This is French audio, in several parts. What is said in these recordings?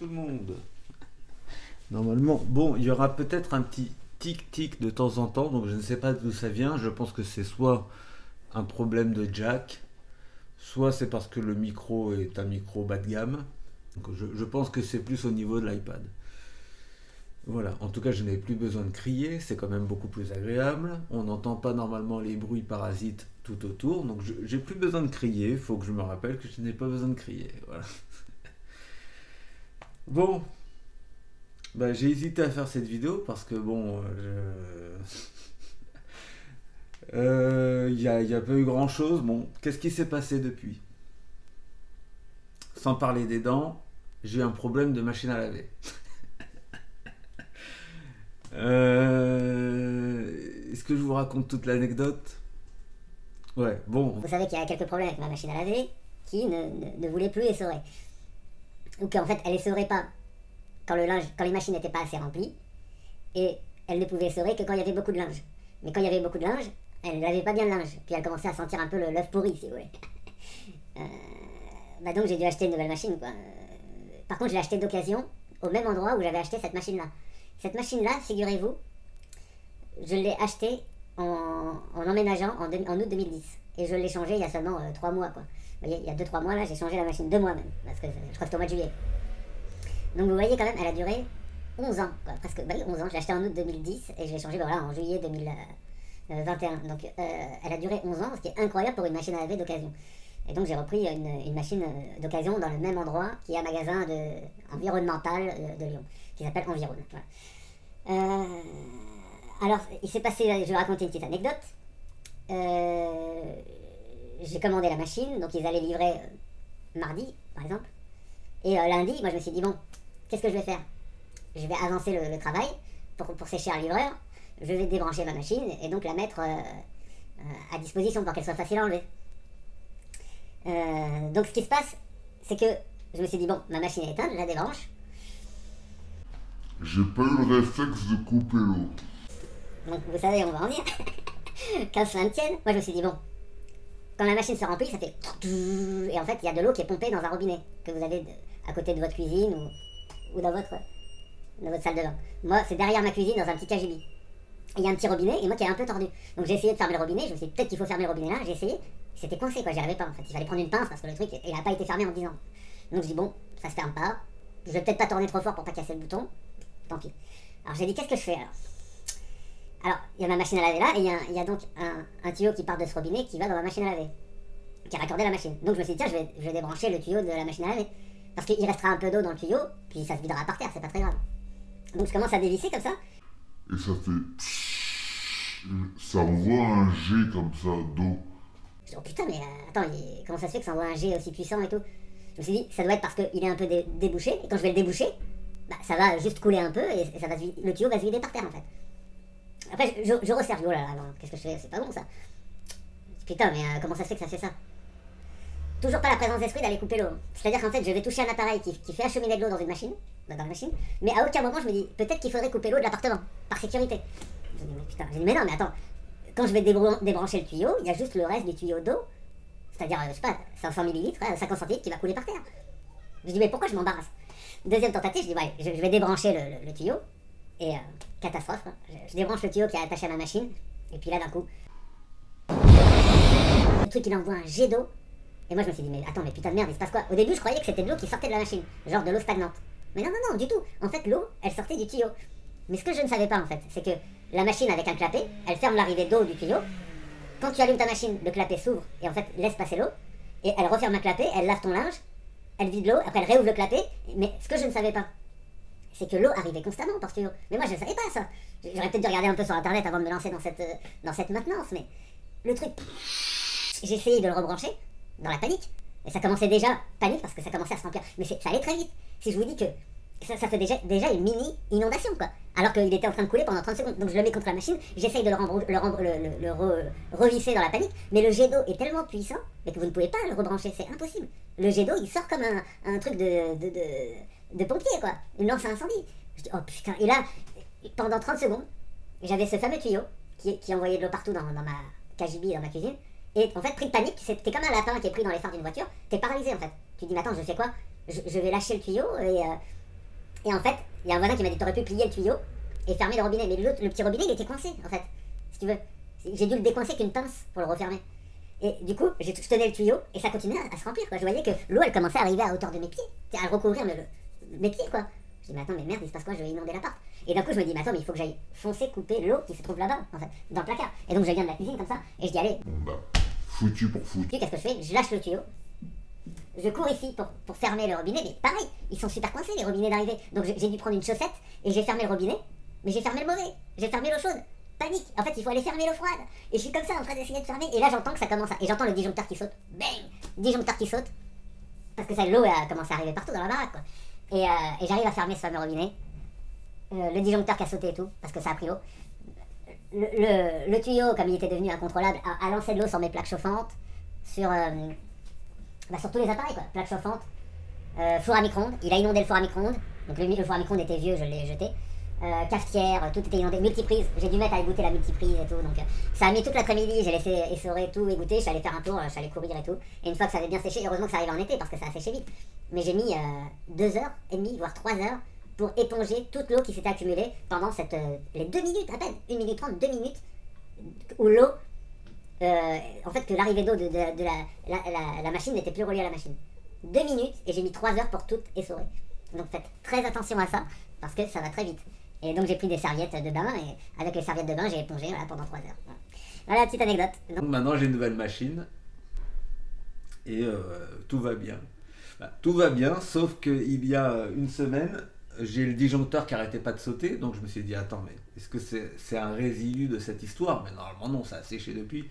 tout le monde. Normalement, bon, il y aura peut-être un petit tic-tic de temps en temps, donc je ne sais pas d'où ça vient. Je pense que c'est soit un problème de jack, soit c'est parce que le micro est un micro bas de gamme. Donc je pense que c'est plus au niveau de l'iPad. Voilà, en tout cas je n'ai plus besoin de crier, c'est quand même beaucoup plus agréable. On n'entend pas normalement les bruits parasites tout autour, donc j'ai plus besoin de crier. Il faut que je me rappelle que je n'ai pas besoin de crier. Voilà. Bon, bah, j'ai hésité à faire cette vidéo parce que bon, y a pas eu grand chose. Bon, qu'est-ce qui s'est passé depuis? Sans parler des dents, j'ai eu un problème de machine à laver. Est-ce que je vous raconte toute l'anecdote? Ouais, bon. Vous savez qu'il y a quelques problèmes avec ma machine à laver qui ne voulait plus essorer. Ou qu'en fait elle essorait pas quand les machines n'étaient pas assez remplies, et elle ne pouvait essorer que quand il y avait beaucoup de linge. Mais quand il y avait beaucoup de linge, elle ne lavait pas bien le linge, puis elle commençait à sentir un peu l'œuf pourri, si vous voulez. Bah donc j'ai dû acheter une nouvelle machine, quoi. Par contre je l'ai acheté d'occasion au même endroit où j'avais acheté cette machine-là. Cette machine-là, figurez-vous, je l'ai achetée en emménageant en août 2010. Et je l'ai changée il y a seulement 3 mois, quoi. Vous voyez, il y a 2-3 mois, là, j'ai changé la machine, 2 mois même, parce que je crois que c'était au mois de juillet. Donc vous voyez quand même, elle a duré 11 ans, quoi, presque, bah oui, 11 ans. Je l'ai achetée en août 2010 et je l'ai changée, bah, voilà, en juillet 2021. Donc elle a duré 11 ans, ce qui est incroyable pour une machine à laver d'occasion. Et donc j'ai repris une machine d'occasion dans le même endroit, qui est un magasin environnemental de Lyon, qui s'appelle Environ. Voilà. Alors, il s'est passé, je vais raconter une petite anecdote. J'ai commandé la machine, donc ils allaient livrer mardi, par exemple. Et lundi, moi je me suis dit, bon, qu'est-ce que je vais faire? Je vais avancer le travail pour sécher un livreur. Je vais débrancher ma machine et donc la mettre à disposition pour qu'elle soit facile à enlever. Donc ce qui se passe, c'est que je me suis dit, bon, ma machine est éteinte, je la débranche. J'ai pas eu le réflexe de couper l'eau. Donc vous savez, on va en venir. Qu'un se tienne. Moi je me suis dit, bon, quand la machine se remplit, ça fait... Et en fait, il y a de l'eau qui est pompée dans un robinet que vous avez à côté de votre cuisine ou dans votre salle de bain. Moi, c'est derrière ma cuisine, dans un petit cagibi. Et il y a un petit robinet, et moi qui est un peu tordu. Donc j'ai essayé de fermer le robinet, je me suis dit, peut-être qu'il faut fermer le robinet là, j'ai essayé. C'était coincé, quoi, j'y arrivais pas en fait. Il fallait prendre une pince parce que le truc, il n'a pas été fermé en 10 ans. Donc je dis, bon, ça se ferme pas. Je vais peut-être pas tourner trop fort pour pas casser le bouton. Tant pis. Alors j'ai dit, qu'est-ce que je fais alors, il y a ma machine à laver là, et il y a donc un tuyau qui part de ce robinet qui va dans ma machine à laver, qui est raccordé à la machine. Donc je me suis dit, tiens, je vais débrancher le tuyau de la machine à laver. Parce qu'il restera un peu d'eau dans le tuyau, puis ça se videra par terre, c'est pas très grave. Donc je commence à dévisser comme ça. Et ça fait... Ça envoie un jet comme ça d'eau. Je dis, oh putain, mais attends, comment ça se fait que ça envoie un jet aussi puissant et tout? Je me suis dit, ça doit être parce qu'il est un peu débouché, et quand je vais le déboucher, bah, ça va juste couler un peu, et ça va le tuyau va se vider par terre en fait. Après, je resserre, oh là là, qu'est-ce que je fais? C'est pas bon ça. Putain, mais comment ça se fait que ça fait ça? Toujours pas la présence d'esprit d'aller couper l'eau. C'est-à-dire qu'en fait, je vais toucher un appareil qui fait acheminer de l'eau dans une machine, dans la machine, mais à aucun moment je me dis, peut-être qu'il faudrait couper l'eau de l'appartement, par sécurité. Je me dis, mais putain, mais non, mais attends, quand je vais débrancher le tuyau, il y a juste le reste du tuyau d'eau, c'est-à-dire, je sais pas, 500 ml, 50 centilitres qui va couler par terre. Je dis, mais pourquoi je m'embarrasse? Deuxième tentative, je dis, ouais, je vais débrancher le tuyau. Et catastrophe, hein. Je débranche le tuyau qui est attaché à ma machine, et puis là d'un coup, le truc il envoie un jet d'eau, et moi je me suis dit, mais attends, mais putain de merde, il se passe quoi? Au début je croyais que c'était de l'eau qui sortait de la machine, genre de l'eau stagnante. Mais non, non, non, du tout. En fait, l'eau, elle sortait du tuyau. Mais ce que je ne savais pas en fait, c'est que la machine avec un clapet, elle ferme l'arrivée d'eau du tuyau. Quand tu allumes ta machine, le clapet s'ouvre et en fait laisse passer l'eau, et elle referme un clapet, elle lave ton linge, elle vide l'eau, après elle réouvre le clapet, mais ce que je ne savais pas, c'est que l'eau arrivait constamment par tuyau. Mais moi je ne savais pas ça. J'aurais peut-être dû regarder un peu sur internet avant de me lancer dans cette maintenance, mais le truc, j'ai essayé de le rebrancher, dans la panique, et ça commençait déjà, panique parce que ça commençait à se remplir, mais ça allait très vite. Si je vous dis que ça fait déjà une mini inondation quoi, alors qu'il était en train de couler pendant 30 secondes, donc je le mets contre la machine, j'essaye de le revisser dans la panique, mais le jet d'eau est tellement puissant, mais que vous ne pouvez pas le rebrancher, c'est impossible. Le jet d'eau il sort comme un truc de pompier quoi, une lance à incendie. Je dis oh putain, et là, pendant 30 secondes, j'avais ce fameux tuyau qui envoyait de l'eau partout dans ma cagibi, dans ma cuisine, et en fait pris de panique, t'es comme un lapin qui est pris dans les phares d'une voiture, t'es paralysé en fait. Tu dis mais attends, je fais quoi? Je vais lâcher le tuyau Et en fait, il y a un voisin qui m'a dit t'aurais pu plier le tuyau et fermer le robinet. Mais le petit robinet, il était coincé, en fait. Si tu veux. J'ai dû le décoincer qu'une pince pour le refermer. Et du coup, je tenais le tuyau et ça continuait à se remplir, quoi. Je voyais que l'eau, elle commençait à arriver à hauteur de mes pieds. À recouvrir mes pieds, quoi. Je dis, mais attends, mais merde, il se passe quoi? Je vais inonder l'appart. Et d'un coup, je me dis, mais attends, mais il faut que j'aille foncer, couper l'eau qui se trouve là-bas, en fait, dans le placard. Et donc, je viens de la cuisine comme ça, et je dis, allez. Bon bah, foutu pour foutu. Puis, qu'est-ce que je fais? Je lâche le tuyau. Je cours ici pour fermer le robinet, mais pareil, ils sont super coincés, les robinets d'arrivée. Donc, j'ai dû prendre une chaussette et j'ai fermé le robinet, mais j'ai fermé le mauvais. J'ai fermé l'eau chaude. Panique. En fait, il faut aller fermer l'eau froide. Et je suis comme ça en train d'essayer de fermer. Et là, j'entends que ça commence à. Et j'entends le disjoncteur qui saute. Bang! Disjoncteur qui saute. Parce que ça, l'eau a commencé à arriver partout dans la baraque, quoi. Et j'arrive à fermer ce fameux robinet. Le disjoncteur qui a sauté et tout, parce que ça a pris l'eau. Le tuyau, comme il était devenu incontrôlable, a lancé de l'eau sur mes plaques chauffantes, sur tous les appareils, quoi. Plaques chauffantes, four à micro-ondes. Il a inondé le four à micro-ondes. Donc le four à micro-ondes était vieux, je l'ai jeté. Cafetière, tout était inondé, multiprise, j'ai dû mettre à égoutter la multiprise et tout, donc ça a mis toute l'après-midi, j'ai laissé essorer tout, égoutter, je suis allé faire un tour, je suis allé courir et tout, et une fois que ça avait bien séché, heureusement que ça arrivait en été parce que ça a séché vite, mais j'ai mis 2h30, voire 3 heures pour éponger toute l'eau qui s'était accumulée pendant les 2 minutes à peine, 1 minute 30, 2 minutes, où l'eau, en fait que l'arrivée d'eau de la machine n'était plus reliée à la machine. 2 minutes, et j'ai mis 3 heures pour tout essorer. Donc faites très attention à ça, parce que ça va très vite. Et donc j'ai pris des serviettes de bain et avec les serviettes de bain j'ai épongé pendant 3 heures. Voilà, petite anecdote. Donc maintenant j'ai une nouvelle machine et tout va bien. Bah, tout va bien, sauf qu'il y a une semaine, j'ai le disjoncteur qui arrêtait pas de sauter, donc je me suis dit attends, mais est-ce que c'est un résidu de cette histoire? Mais normalement non, ça a séché depuis.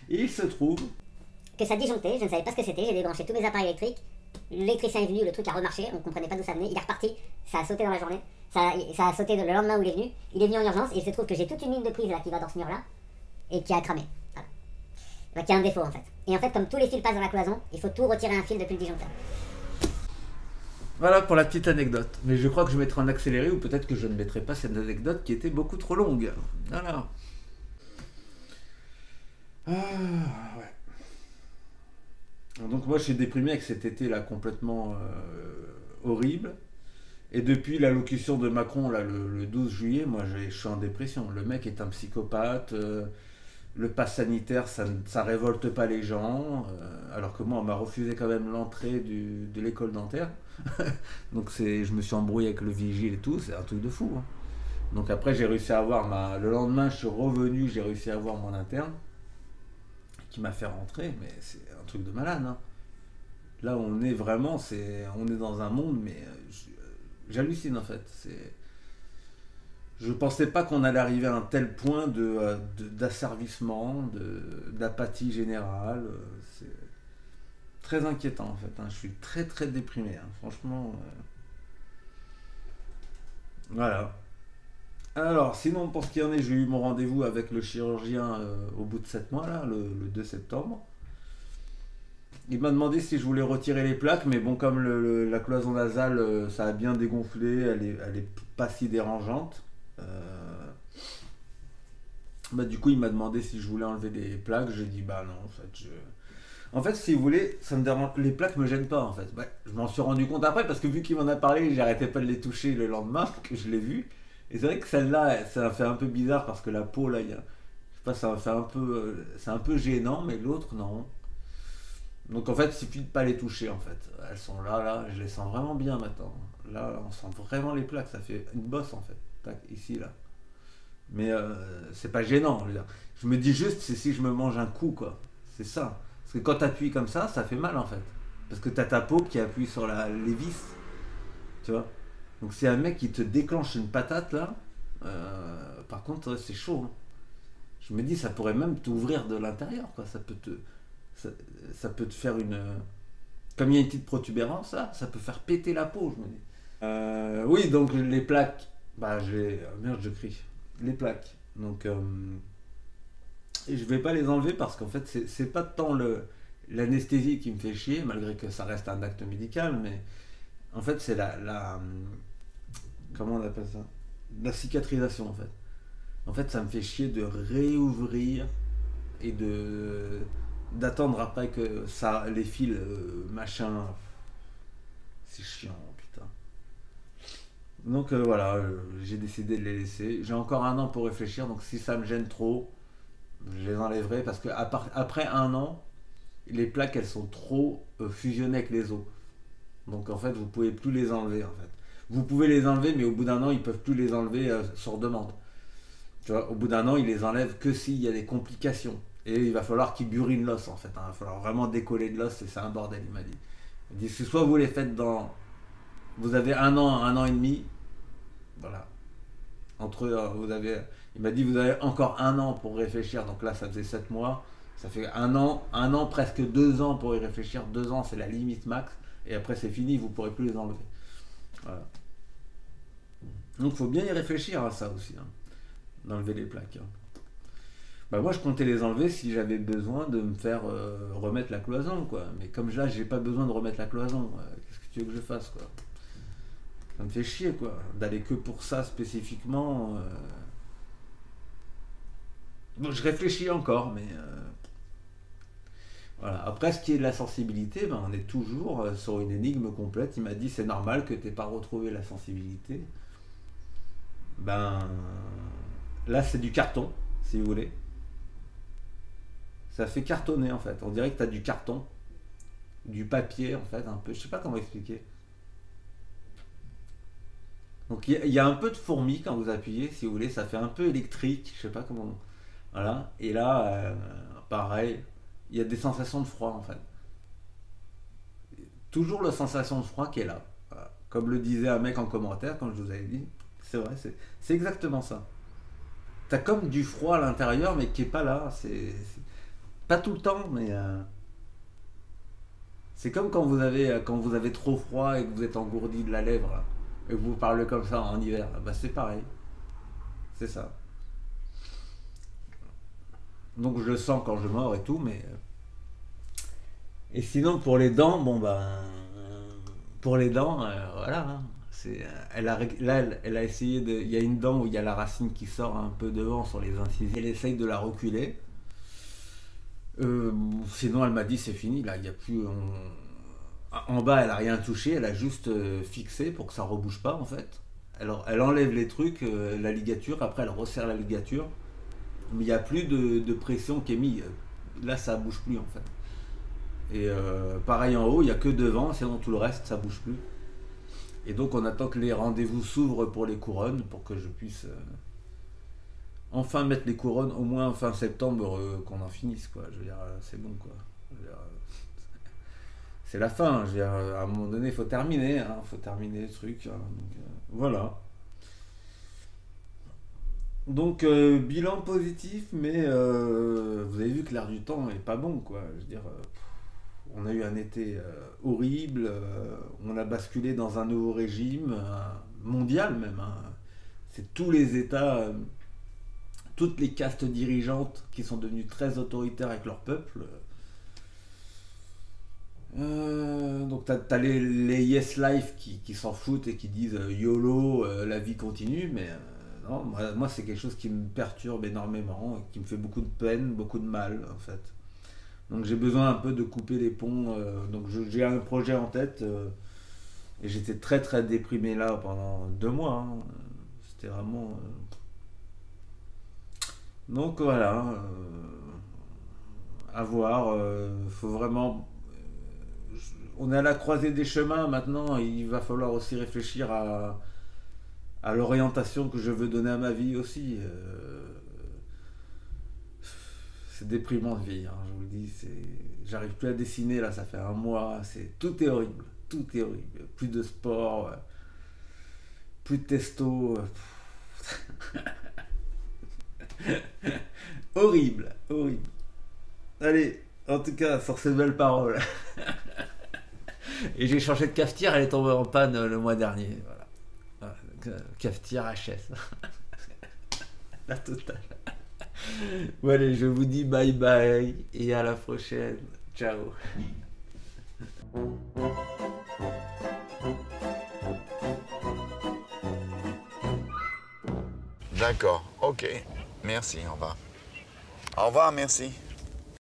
Et il se trouve que ça disjonctait, je ne savais pas ce que c'était, j'ai débranché tous mes appareils électriques. L'électricien est venu, le truc a remarché, on comprenait pas d'où ça venait, il est reparti, ça a sauté dans la journée. Ça a sauté le lendemain où il est venu en urgence et il se trouve que j'ai toute une ligne de prise là qui va dans ce mur là et qui a cramé. Voilà. Bah, qui a un défaut en fait. Et en fait, comme tous les fils passent dans la cloison, il faut tout retirer un fil depuis le disjoncteur. Voilà pour la petite anecdote. Mais je crois que je mettrai en accéléré ou peut-être que je ne mettrai pas cette anecdote qui était beaucoup trop longue. Voilà. Ah, ouais. Donc moi je suis déprimé avec cet été là complètement horrible. Et depuis l'allocution de Macron là, le 12 juillet, moi je suis en dépression. Le mec est un psychopathe, le pass sanitaire ça révolte pas les gens, alors que moi on m'a refusé quand même l'entrée de l'école dentaire. Donc je me suis embrouillé avec le vigile et tout, c'est un truc de fou. Hein. Donc après j'ai réussi à avoir le lendemain je suis revenu, j'ai réussi à avoir mon interne qui m'a fait rentrer, mais c'est un truc de malade. Hein. Là on est vraiment, on est dans un monde, mais j'hallucine en fait. Je pensais pas qu'on allait arriver à un tel point d'asservissement, d'apathie générale. C'est très inquiétant en fait. Hein. Je suis très très déprimé. Hein. Franchement. Voilà. Alors, sinon, pour ce qui en est, j'ai eu mon rendez-vous avec le chirurgien au bout de 7 mois, là, le 2 septembre. Il m'a demandé si je voulais retirer les plaques, mais bon, comme la cloison nasale, ça a bien dégonflé, elle est pas si dérangeante. Bah, du coup, il m'a demandé si je voulais enlever les plaques. J'ai dit bah non, en fait, si vous voulez, ça me dérange. Les plaques me gênent pas en fait. Ouais, je m'en suis rendu compte après parce que vu qu'il m'en a parlé, j'arrêtais pas de les toucher le lendemain que je l'ai vu. Et c'est vrai que celle-là, ça fait un peu bizarre parce que la peau là, je sais pas, ça fait un peu, c'est un peu gênant, mais l'autre non. Donc en fait, il suffit de pas les toucher en fait. Elles sont là, je les sens vraiment bien maintenant. Là, on sent vraiment les plaques, ça fait une bosse en fait. Tac, ici là. Mais c'est pas gênant. Je me dis juste, c'est si je me mange un coup quoi. C'est ça. Parce que quand t'appuies comme ça fait mal en fait. Parce que t'as ta peau qui appuie sur les vis. Tu vois. Donc c'est un mec qui te déclenche une patate là. Par contre, c'est chaud. Hein. Je me dis, ça pourrait même t'ouvrir de l'intérieur quoi. Ça peut te faire une. Comme il y a une petite protubérance là, ça peut faire péter la peau, je me dis. Oui, donc les plaques. Bah, merde, je crie. Les plaques. Donc, et je vais pas les enlever parce qu'en fait, c'est pas tant l'anesthésie qui me fait chier, malgré que ça reste un acte médical, mais en fait, c'est comment on appelle ça? La cicatrisation, en fait. En fait, ça me fait chier de réouvrir et d'attendre après que les fils machin, c'est chiant putain. Donc voilà, j'ai décidé de les laisser. J'ai encore un an pour réfléchir, donc si ça me gêne trop, je les enlèverai parce que après un an, les plaques elles sont trop fusionnées avec les os. Donc en fait, vous pouvez plus les enlever en fait. Vous pouvez les enlever, mais au bout d'un an, ils peuvent plus les enlever sur demande. Tu vois, au bout d'un an, ils les enlèvent que s'il y a des complications. Et il va falloir qu'ils burinent l'os en fait. Il va falloir vraiment décoller de l'os et c'est un bordel, il m'a dit. Il dit, soit vous les faites dans. Vous avez un an et demi. Voilà. Entre vous avez. Il m'a dit, vous avez encore un an pour réfléchir. Donc là, ça faisait 7 mois. Ça fait un an, presque 2 ans pour y réfléchir. 2 ans, c'est la limite max. Et après, c'est fini, vous ne pourrez plus les enlever. Voilà. Donc, il faut bien y réfléchir à ça aussi. Hein, d'enlever les plaques. Hein. Bah moi je comptais les enlever si j'avais besoin de me faire remettre la cloison quoi. Mais comme là j'ai pas besoin de remettre la cloison, qu'est-ce que tu veux que je fasse quoi? Ça me fait chier quoi, d'aller que pour ça spécifiquement. Bon, je réfléchis encore, mais voilà. Après ce qui est de la sensibilité, ben, on est toujours sur une énigme complète. Il m'a dit c'est normal que tu n'aies pas retrouvé la sensibilité. Ben là c'est du carton, si vous voulez. Ça fait cartonner en fait. On dirait que tu as du carton, du papier en fait, un peu. Je sais pas comment expliquer. Donc il y a un peu de fourmi quand vous appuyez, si vous voulez, ça fait un peu électrique, je sais pas comment. Voilà. Et là, pareil, il y a des sensations de froid en fait. Toujours la sensation de froid qui est là. Voilà. Comme le disait un mec en commentaire quand je vous avais dit, c'est vrai, c'est exactement ça. T'as comme du froid à l'intérieur, mais qui est pas là. C'est pas tout le temps, mais c'est comme quand vous avez trop froid et que vous êtes engourdi de la lèvre là, et que vous parlez comme ça en hiver. Bah c'est pareil, c'est ça. Donc je le sens quand je mords et tout, mais et sinon pour les dents, bon ben pour les dents, voilà. Hein. Elle a essayé de. Il y a une dent où il y a la racine qui sort un peu devant sur les incisives. Elle essaye de la reculer. Sinon, elle m'a dit c'est fini. Là, il y a plus. En bas, elle a rien touché. Elle a juste fixé pour que ça rebouge pas en fait. Alors, elle enlève les trucs, la ligature. Après, elle resserre la ligature. Mais il n'y a plus de pression qui est mise. Là, ça bouge plus en fait. Et pareil en haut, il n'y a que devant. Sinon, tout le reste, ça bouge plus. Et donc on attend que les rendez-vous s'ouvrent pour les couronnes, pour que je puisse enfin mettre les couronnes, au moins fin septembre, qu'on en finisse, quoi. Je veux dire, c'est bon, quoi. Je veux dire, c'est la fin, je veux dire, à un moment donné, il faut terminer, hein, faut terminer le truc. Hein, donc, voilà. Donc, bilan positif, mais vous avez vu que l'air du temps est pas bon, quoi. Je veux dire, on a eu un été horrible, on a basculé dans un nouveau régime, mondial même. Hein. C'est tous les États, toutes les castes dirigeantes qui sont devenues très autoritaires avec leur peuple. Donc t'as les Yes Life qui s'en foutent et qui disent YOLO, la vie continue, mais non, moi c'est quelque chose qui me perturbe énormément, qui me fait beaucoup de peine, beaucoup de mal en fait. Donc j'ai besoin un peu de couper les ponts. Donc j'ai un projet en tête et j'étais très très déprimé là pendant 2 mois. Hein. C'était vraiment. Donc voilà. À voir. Faut vraiment. On est à la croisée des chemins maintenant. Il va falloir aussi réfléchir à l'orientation que je veux donner à ma vie aussi. C'est déprimant de vieillir, hein, je vous le dis. J'arrive plus à dessiner là, ça fait un mois. Tout est horrible, tout est horrible. Plus de sport, plus de testo. Horrible, horrible. Allez, en tout cas, sur ces belles paroles. Et j'ai changé de cafetière, elle est tombée en panne le mois dernier. Voilà. Cafetière HS. La totale. Bon allez, je vous dis bye bye et à la prochaine. Ciao. D'accord, ok. Merci, au revoir. Au revoir, merci.